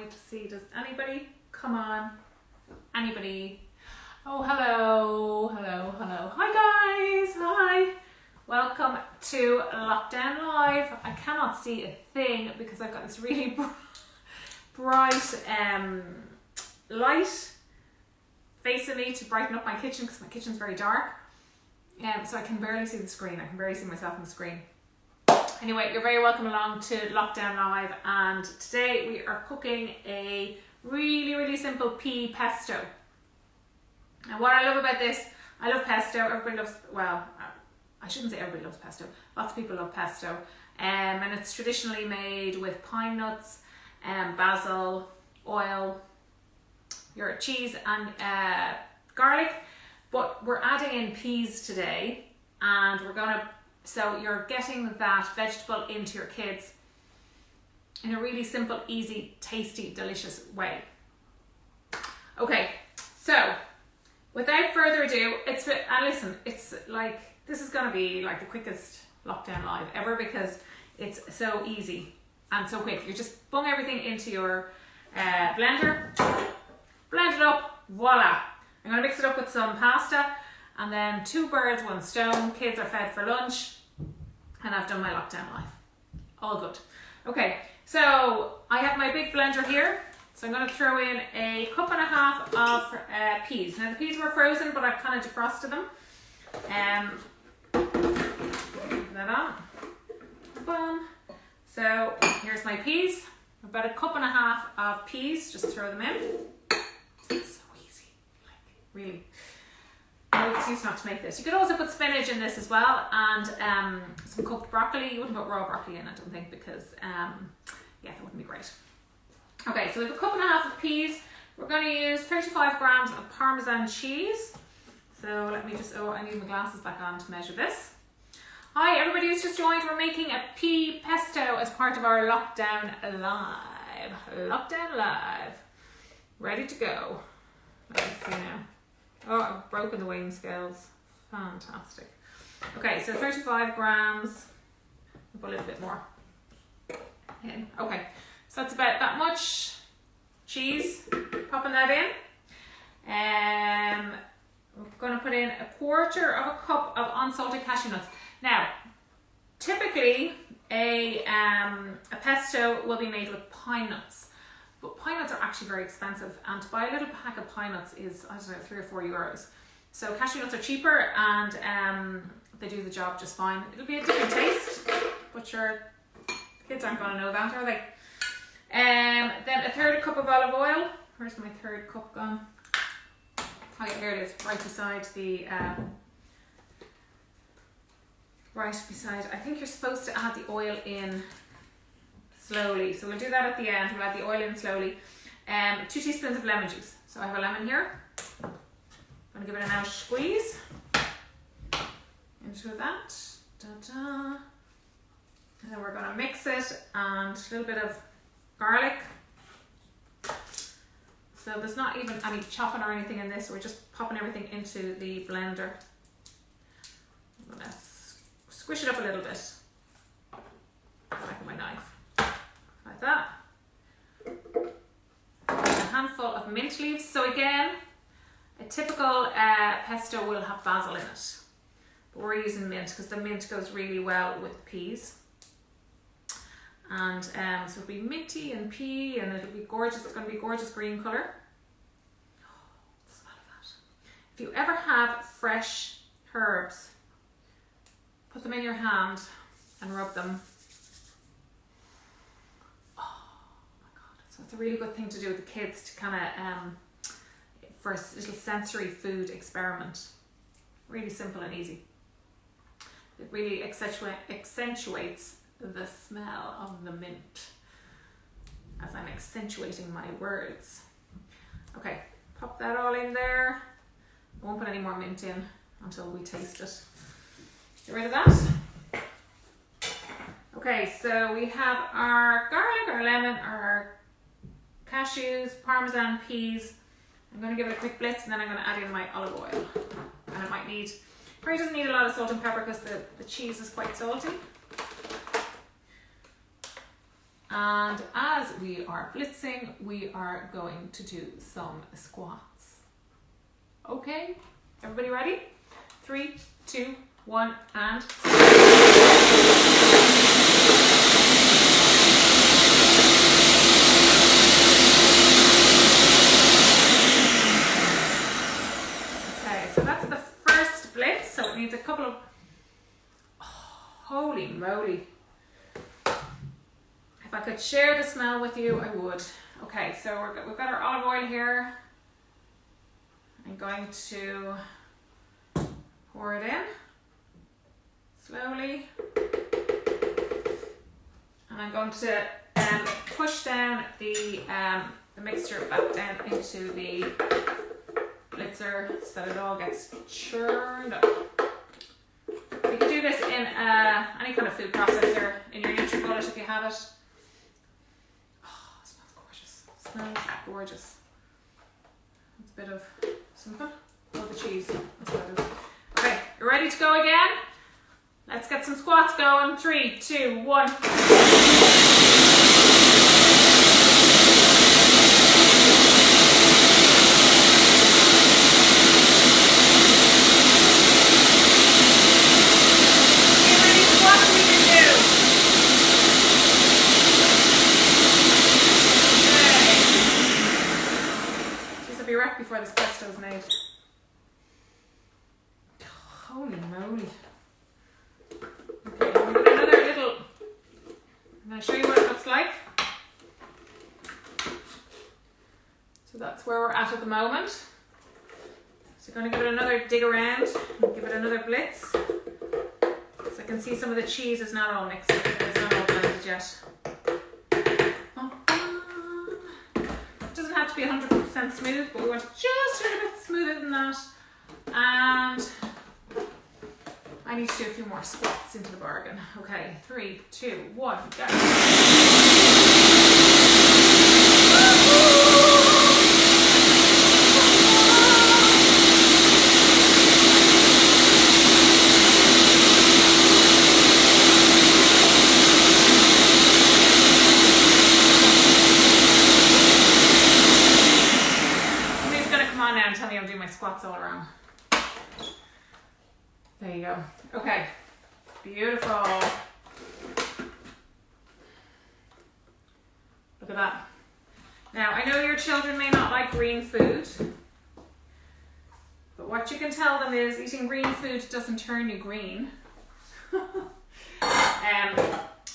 wait to see, does anybody come on? Anybody? Oh, hello. Hi guys, hi. Welcome to Lockdown Live. I cannot see a thing because I've got this really bright light facing me to brighten up my kitchen because my kitchen's very dark. So I can barely see the screen. I can barely see myself on the screen. Anyway, you're very welcome along to Lockdown Live, and today we are cooking a really simple pea pesto. And what I love about this, I love pesto. Everybody loves, well, I shouldn't say everybody loves pesto. Lots of people love pesto. And it's traditionally made with pine nuts, basil, oil, your cheese and garlic. But we're adding in peas today, and so you're getting that vegetable into your kids in a really simple, easy, tasty, delicious way. Okay, so without further ado, listen, it's like, this is gonna be like the quickest Lockdown Live ever because it's so easy and so quick. You just bung everything into your blender, blend it up, voila. I'm gonna mix it up with some pasta, and then 2 birds, 1 stone. Kids are fed for lunch, and I've done my Lockdown Live. All good. Okay, so I have my big blender here. So I'm gonna throw in a 1.5 cups of peas. Now the peas were frozen, but I've kind of defrosted them. Put that on. Boom. So here's my peas. About 1.5 cups of peas. Just throw them in. So easy, like really. No excuse not to make this. You could also put spinach in this as well, and some cooked broccoli. You wouldn't put raw broccoli in, I don't think, because yeah, that wouldn't be great. Okay, so we have 1.5 cups of peas. We're going to use 35 grams of Parmesan cheese. So let me just, I need my glasses back on to measure this. Hi, everybody who's just joined. We're making a pea pesto as part of our Lockdown Live. Lockdown Live. Ready to go. Let's see now. Oh, I've broken the weighing scales. Fantastic. Okay, so 35 grams. I'll put a little bit more in. Okay, so that's about that much cheese. Popping that in. We're going to put in 1/4 cup of unsalted cashew nuts. Now, typically a pesto will be made with pine nuts. But pine nuts are actually very expensive, and to buy a little pack of pine nuts is, I don't know, 3 or 4 euros. So cashew nuts are cheaper, and they do the job just fine. It'll be a different taste, but sure, kids aren't going to know that, are they? Then 1/3 cup of olive oil. Where's my 1/3 cup gone? Oh yeah, here it is, right beside the, I think you're supposed to add the oil in slowly. So we'll do that at the end. We'll add the oil in slowly. 2 teaspoons of lemon juice. So I have a lemon here. I'm going to give it a nice squeeze into that. Da-da. And then we're going to mix it, and a little bit of garlic. So there's not even any chopping or anything in this. We're just popping everything into the blender. I'm going to squish it up a little bit. Like my knife. Like that. A handful of mint leaves. So again, a typical pesto will have basil in it, but we're using mint because the mint goes really well with peas. And so it'll be minty and pea, and it'll be gorgeous. It's going to be a gorgeous green colour. Oh, the smell of that. If you ever have fresh herbs, put them in your hand and rub them. It's a really good thing to do with the kids to kind of, for a little sensory food experiment. Really simple and easy. It really accentuates the smell of the mint as I'm accentuating my words. Okay, pop that all in there. I won't put any more mint in until we taste it. Get rid of that. Okay, so we have our garlic, our lemon, our cashews, Parmesan, peas. I'm going to give it a quick blitz, and then I'm going to add in my olive oil. And it might need, probably doesn't need a lot of salt and pepper because the cheese is quite salty. And as we are blitzing, we are going to do some squats. Okay, everybody ready? 3, 2, 1, and okay, so that's the first blitz, so it needs a couple of, holy moly. If I could share the smell with you, I would. Okay, so we've got our olive oil here. I'm going to pour it in slowly. And I'm going to push down the mixture back down into the blitzer so that it all gets churned up. You can do this in any kind of food processor, in your NutriBullet if you have it. Smells gorgeous. It's a bit of something. Oh, the cheese. That's what it is. Okay, you ready to go again? Let's get some squats going. 3, 2, 1. Before this pesto is made. Holy moly. Okay, I'm going to do another little, I'm going to show you what it looks like. So that's where we're at the moment. So I'm going to give it another dig around and give it another blitz. So I can see some of the cheese is not all mixed in, it's not all blended yet. Have to be 100% smooth, but we want just a little bit smoother than that. And I need to do a few more squats into the bargain. Okay, 3, 2, 1, go. Squats all around. There you go. Okay, beautiful. Look at that. Now, I know your children may not like green food, but what you can tell them is eating green food doesn't turn you green.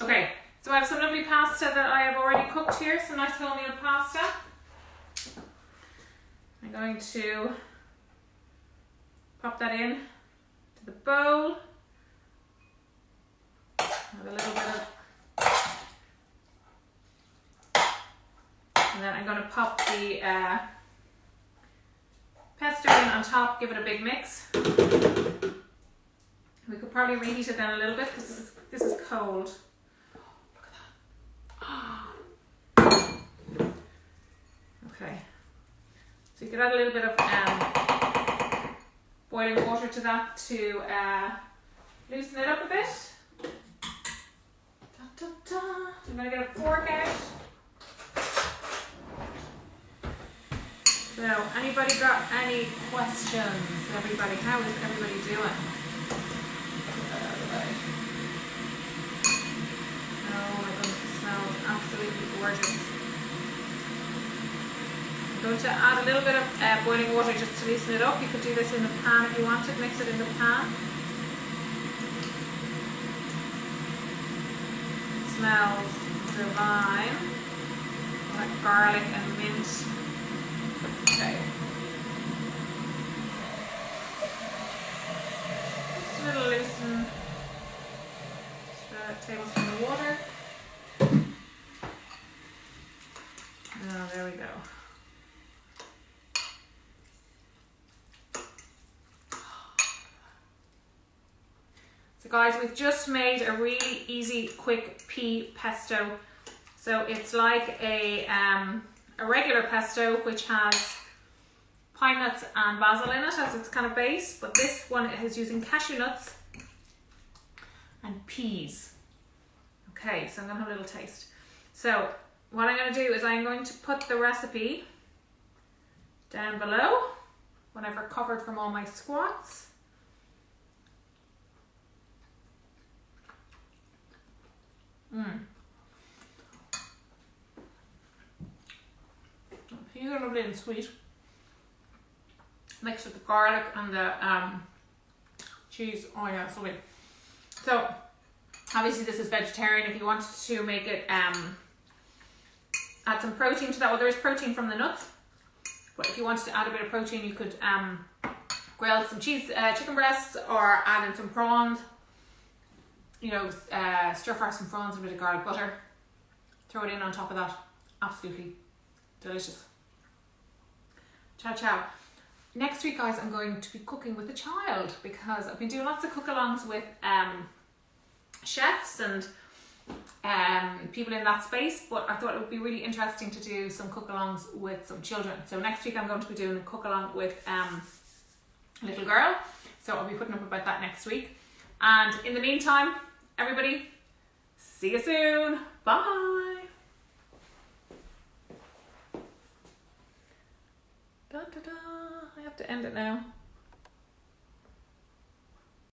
Okay, so I have some lovely pasta that I have already cooked here, some nice wholemeal pasta. I'm going to pop that in to the bowl with a little bit of, and then I'm going to pop the pesto in on top, give it a big mix. We could probably reheat it then a little bit because this is cold. Look at that. Okay, so you could add a little bit of boiling water to that to loosen it up a bit. Da, da, da. I'm going to get a fork out. So, anybody got any questions? Everybody, how is everybody doing? Oh my goodness, it smells absolutely gorgeous. I'm going to add a little bit of boiling water just to loosen it up. You could do this in the pan if you wanted, mix it in the pan. It smells divine, like garlic and mint. Okay. Just a little loosen. Just a tablespoon of water. Oh, there we go. So guys, we've just made a really easy, quick pea pesto. So it's like a regular pesto, which has pine nuts and basil in it as its kind of base, but this one is using cashew nuts and peas. Okay, so I'm gonna have a little taste. So what I'm going to do is I'm going to put the recipe down below when I've recovered from all my squats. These are lovely and sweet, mixed with the garlic and the cheese. Oh yeah, it's lovely. So obviously this is vegetarian. If you wanted to make it add some protein to that, well, there is protein from the nuts, but if you wanted to add a bit of protein, you could grill some chicken breasts, or add in some prawns, you know, stir fry some prawns with a bit of garlic butter, throw it in on top of that. Absolutely delicious. Ciao ciao. Next week, guys, I'm going to be cooking with a child, because I've been doing lots of cook-alongs with chefs and people in that space, but I thought it would be really interesting to do some cook-alongs with some children. So next week I'm going to be doing a cook-along with a little girl, so I'll be putting up about that next week. And in the meantime, everybody, see you soon. Bye. Da, da, da. I have to end it now.